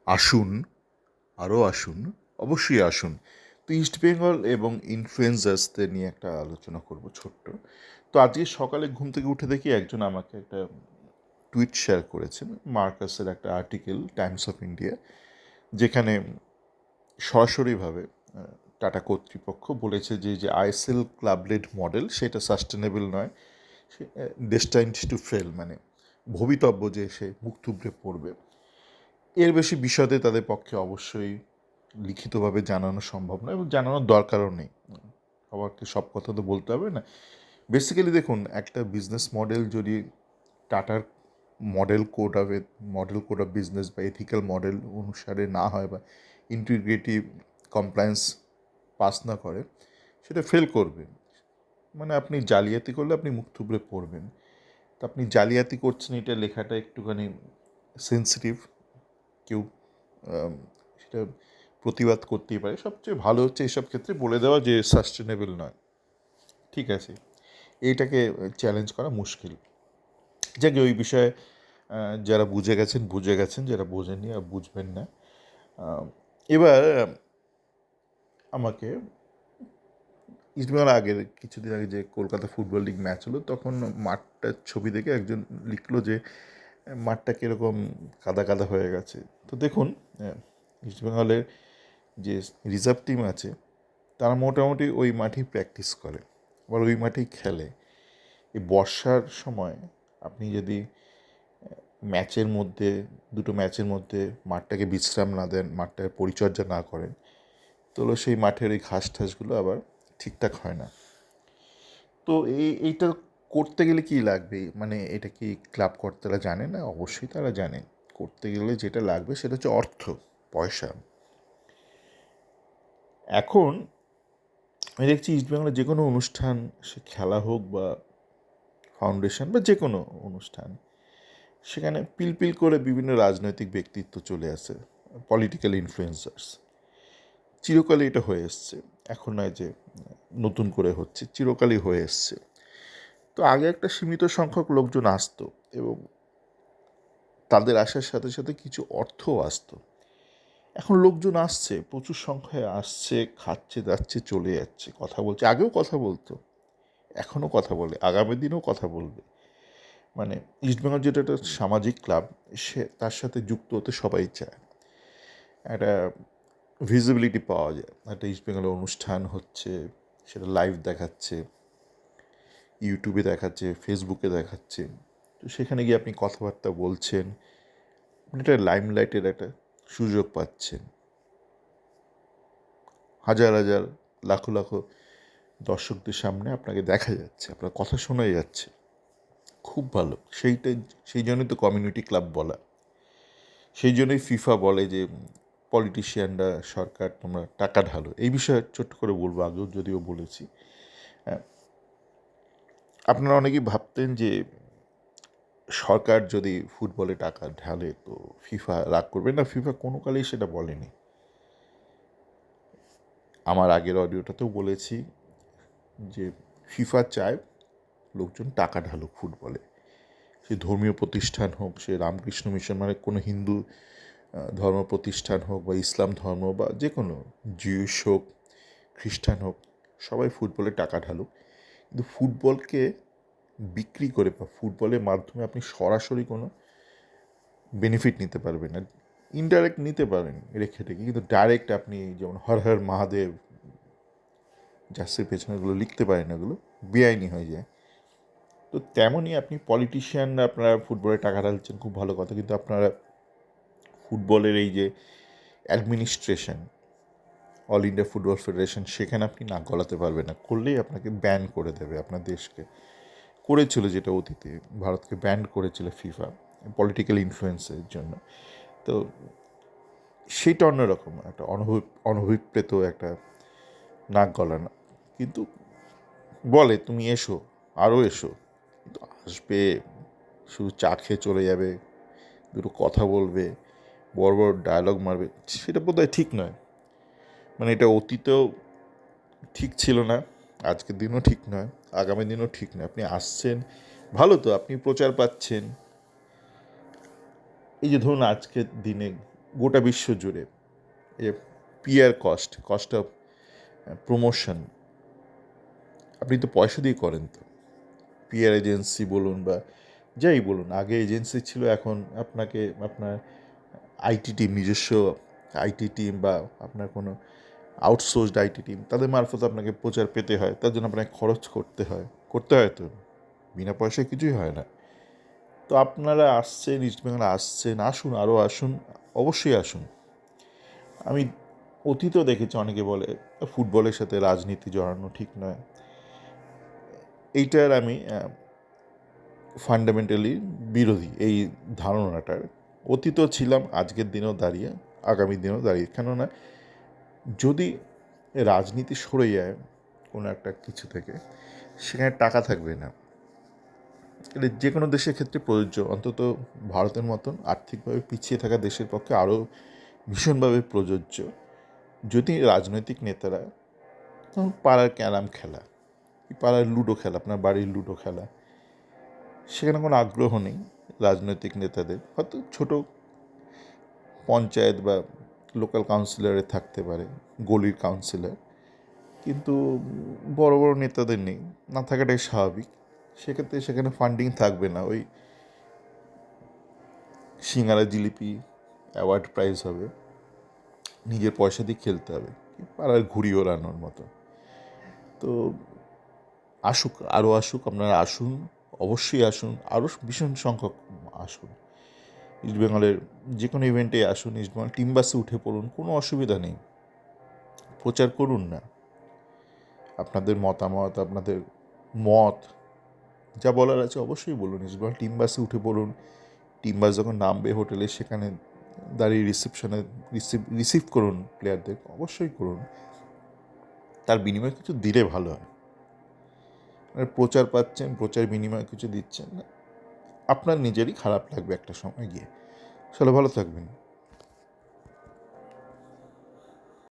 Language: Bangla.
আসুন, আরও আসুন, অবশ্যই আসুন। তো ইস্টবেঙ্গল এবং ইনফ্লুয়েন্সার্সদের নিয়ে একটা আলোচনা করব ছোট্ট। তো আজকে সকালে ঘুম থেকে উঠে দেখি একজন আমাকে একটা টুইট শেয়ার করেছেন, মার্কাসের একটা আর্টিকেল টাইমস অফ ইন্ডিয়া, যেখানে সরাসরিভাবে টাটা কর্তৃপক্ষ বলেছে যে আইএসএল ক্লাব লেড মডেল সেটা সাস্টেনেবল নয়, সে ডেস্টাইনড টু ফেল, মানে ভবিতব্য যে সে মুখ থুবড়ে পড়বে। এর বেশি বিশদে তাদের পক্ষে অবশ্যই লিখিতভাবে জানানো সম্ভব নয় এবং জানানোর দরকারও নেই। সবাইকে সব কথা তো বলতে হবে না। বেসিক্যালি দেখুন, একটা বিজনেস মডেল যদি টাটার মডেল কোড অফ বিজনেস বা এথিক্যাল মডেল অনুসারে না হয় বা ইন্টিগ্রেটিভ কমপ্লায়েন্স পাস না করে, সেটা ফেল করবে। মানে আপনি জালিয়াতি করলে আপনি মুখ থুবড়ে পড়বেন। তো আপনি জালিয়াতি করছেন, এটা লেখাটা একটুখানি সেন্সিটিভ। কেউ সেটা প্রতিবাদ করতেই পারে। সবচেয়ে ভালো হচ্ছে এসব ক্ষেত্রে বলে দেওয়া যে সাস্টেনেবল নয়। ঠিক আছে, এইটাকে চ্যালেঞ্জ করা মুশকিল। যাকে ওই বিষয়ে যারা বুঝে গেছেন, যারা বোঝেননি আর বুঝবেন না। এবার আমাকে ইস্টবেঙ্গল আগের কিছুদিন আগে যে কলকাতা ফুটবল লিগ ম্যাচ হলো, তখন মাঠটার ছবি দেখে একজন লিখলো যে মাঠটা কীরকম কাদা কাদা হয়ে গেছে। তো দেখুন, ইস্টবেঙ্গলের যে রিজার্ভ টিম আছে তারা মোটামুটি ওই মাঠেই প্র্যাকটিস করে, আবার ওই মাঠেই খেলে। এই বর্ষার সময় আপনি যদি দুটো ম্যাচের মধ্যে মাঠটাকে বিশ্রাম না দেন, মাঠটাকে পরিচর্যা না করেন, তাহলে সেই মাঠের এই ঘাস ঠাসগুলো আবার ঠিকঠাক হয় না। তো এইটা করতে গেলে কি লাগবে, মানে এটা কি ক্লাব কর্তারা জানে না? অবশ্যই তারা জানে। করতে গেলে যেটা লাগবে সেটা হচ্ছে অর্থ, পয়সা। এখন আমি দেখছি ইস্টবেঙ্গলের যে কোনো অনুষ্ঠান, সে খেলা হোক বা ফাউন্ডেশন বা যে কোনো অনুষ্ঠান, সেখানে পিলপিল করে বিভিন্ন রাজনৈতিক ব্যক্তিত্ব চলে আসে, পলিটিক্যাল ইনফ্লুয়েন্সার্স। চিরকালই এটা হয়ে এসছে, এখন নয় যে নতুন করে হচ্ছে, চিরকালই হয়ে এসছে। তো আগে একটা সীমিত সংখ্যক লোকজন আসতো এবং তাদের আসার সাথে সাথে কিছু অর্থও আসতো। এখন লোকজন আসছে, প্রচুর সংখ্যায় আসছে, খাচ্ছে যাচ্ছে চলে যাচ্ছে, কথা বলছে। আগেও কথা বলতো, এখনও কথা বলে, আগামী দিনেও কথা বলবে। মানে ইস্টবেঙ্গল যেটা একটা সামাজিক ক্লাব, সে তার সাথে যুক্ত হতে সবাই চায়। একটা ভিজিবিলিটি পাওয়া যায়, একটা ইস্টবেঙ্গলের অনুষ্ঠান হচ্ছে, সেটা লাইভ দেখাচ্ছে, ইউটিউবে দেখাচ্ছে, ফেসবুকে দেখাচ্ছে। তো সেখানে গিয়ে আপনি কথাবার্তা বলছেন, আপনি একটা লাইমলাইটের একটা সুযোগ পাচ্ছেন। হাজার হাজার, লাখো লাখো দর্শকদের সামনে আপনাকে দেখা যাচ্ছে, আপনার কথা শোনা যাচ্ছে। খুব ভালো। সেই জন্যই তো কমিউনিটি ক্লাব বলা। সেই জন্যই ফিফা বলে যে পলিটিশিয়ানরা, সরকার, তোমরা টাকা ঢালো। এই বিষয়ে ছোট্ট করে বলবো, আগেও যদিও বলেছি। আপনারা অনেকেই ভাবতেন যে সরকার যদি ফুটবলে টাকা ঢালে তো ফিফা রাগ করবে না। ফিফা কোনো কালেই সেটা বলেনি। আমার আগের অডিওটাতেও বলেছি যে ফিফা চায় লোকজন টাকা ঢালুক ফুটবলে। সে ধর্মীয় প্রতিষ্ঠান হোক, সে রামকৃষ্ণ মিশন, মানে কোনো হিন্দু ধর্ম প্রতিষ্ঠান হোক বা ইসলাম ধর্ম বা যে কোনো জিউস হোক, খ্রিস্টান হোক, সবাই ফুটবলে টাকা ঢালুক। কিন্তু ফুটবলকে বিক্রি করে বা ফুটবলের মাধ্যমে আপনি সরাসরি কোনো বেনিফিট নিতে পারবেন না। ইনডাইরেক্ট নিতে পারেন রেখে রেখে, কিন্তু ডাইরেক্ট আপনি যেমন হর হর মহাদেব জার্সির পেছনেগুলো লিখতে পারেন, এগুলো বেআইনি হয়ে যায়। তো তেমনই আপনি পলিটিশিয়ানরা, আপনারা ফুটবলে টাকা ঢালছেন, খুব ভালো কথা, কিন্তু আপনারা ফুটবলের এই যে administration, all India football federation, সেখানে আপনি নাক গলাতে পারবেন না। করলেই আপনাকে ব্যান করে দেবে আপনার দেশকে। করেছিল যেটা অতীতে, ভারতকে ব্যান করেছিল ফিফা পলিটিক্যাল ইনফ্লুয়েন্সের জন্য। তো সেটা অন্যরকম একটা অনভিপ্রেত একটা নাক গলানো। কিন্তু বলে তুমি এসো, আরও এসো, কিন্তু আসবে শুধু চা খেয়ে চলে যাবে, দুটো কথা বলবে, বড় বড় ডায়লগ মারবে, সেটা বোধহয় ঠিক নয়। মানে এটা অতীতেও ঠিক ছিল না, আজকের দিনও ঠিক নয়, আগামী দিনও ঠিক নয়। আপনি আসছেন, ভালো তো, আপনি প্রচার পাচ্ছেন। এই যে ধরুন আজকের দিনে গোটা বিশ্ব জুড়ে এই পিআর কস্ট অফ প্রমোশন আপনি তো পয়সা দিয়ে করেন, তো পিআর এজেন্সি বলুন বা যাই বলুন, আগে এজেন্সি ছিল, এখন আপনাকে আপনার আইটি টিম, নিজস্ব আইটি টিম বা আপনার কোনো আউটসোর্সড আইটি টিম, তাদের মারফত আপনাকে প্রচার পেতে হয়, তার জন্য আপনাকে খরচ করতে হয় তো, বিনা পয়সায় কিছুই হয় না। তো আপনারা আসছেন, ইস্টবেঙ্গলে আসছেন, আসুন, আরও আসুন, অবশ্যই আসুন। আমি অতীতও দেখেছি অনেকে বলে ফুটবলের সাথে রাজনীতি জড়ানো ঠিক নয়। এইটার আমি ফান্ডামেন্টালি বিরোধী, এই ধারণাটার। অতীতও ছিলাম, আজকের দিনেও দাঁড়িয়ে, আগামী দিনেও দাঁড়িয়ে। কেননা যদি রাজনীতি সরে যায় কোনো একটা কিছু থেকে, সেখানে টাকা থাকবে না। এটা যে কোনো দেশের ক্ষেত্রে প্রযোজ্য, অন্তত ভারতের মতন আর্থিকভাবে পিছিয়ে থাকা দেশের পক্ষে আরও ভীষণভাবে প্রযোজ্য। যদি রাজনৈতিক নেতারা, যেমন পাড়ার ক্যারাম খেলা, পাড়ার লুডো খেলা, আপনার বাড়ির লুডো খেলা, সেখানে কোনো আগ্রহ নেই রাজনৈতিক নেতাদের, হয়তো ছোট পঞ্চায়েত বা লোকাল কাউন্সিলরে থাকতে পারে, গলির কাউন্সিলর, কিন্তু বড় বড় নেতাদের নেই, না থাকাটাই স্বাভাবিক। সেক্ষেত্রে সেখানে ফান্ডিং থাকবে না, ওই সিঙ্গারা জিলিপি অ্যাওয়ার্ড প্রাইজ হবে, নিজের পয়সা দিয়ে খেলতে হবে, পাড়ার ঘুড়ি ওড়ানোর মতো। তো আসুক, আরও আসুক, আপনারা আসুন, অবশ্যই আসুন, আরও ভীষণ সংখ্যক আসুন। ইস্টবেঙ্গলের যে কোনো ইভেন্টে আসুন, ইস্টবেঙ্গল টিম বাসে উঠে পড়ুন, কোনো অসুবিধা নেই, প্রচার করুন না আপনাদের মতামত, আপনাদের মত, যা বলার আছে অবশ্যই বলুন। ইস্টবেঙ্গল টিম বাসে উঠে পড়ুন, টিম বাস যখন নামবে হোটেলে, সেখানে দাঁড়িয়ে রিসেপশনে রিসিভ করুন প্লেয়ারদের, অবশ্যই করুন। তার বিনিময়ে কিছু দিলে ভালো হয়। প্রচার পাচ্ছেন, প্রচার বিনিময়ে কিছু দিচ্ছেন না, আপনার নিজেরই খারাপ লাগবে একটা সময় গিয়ে। চলো, ভালো থাকবেন।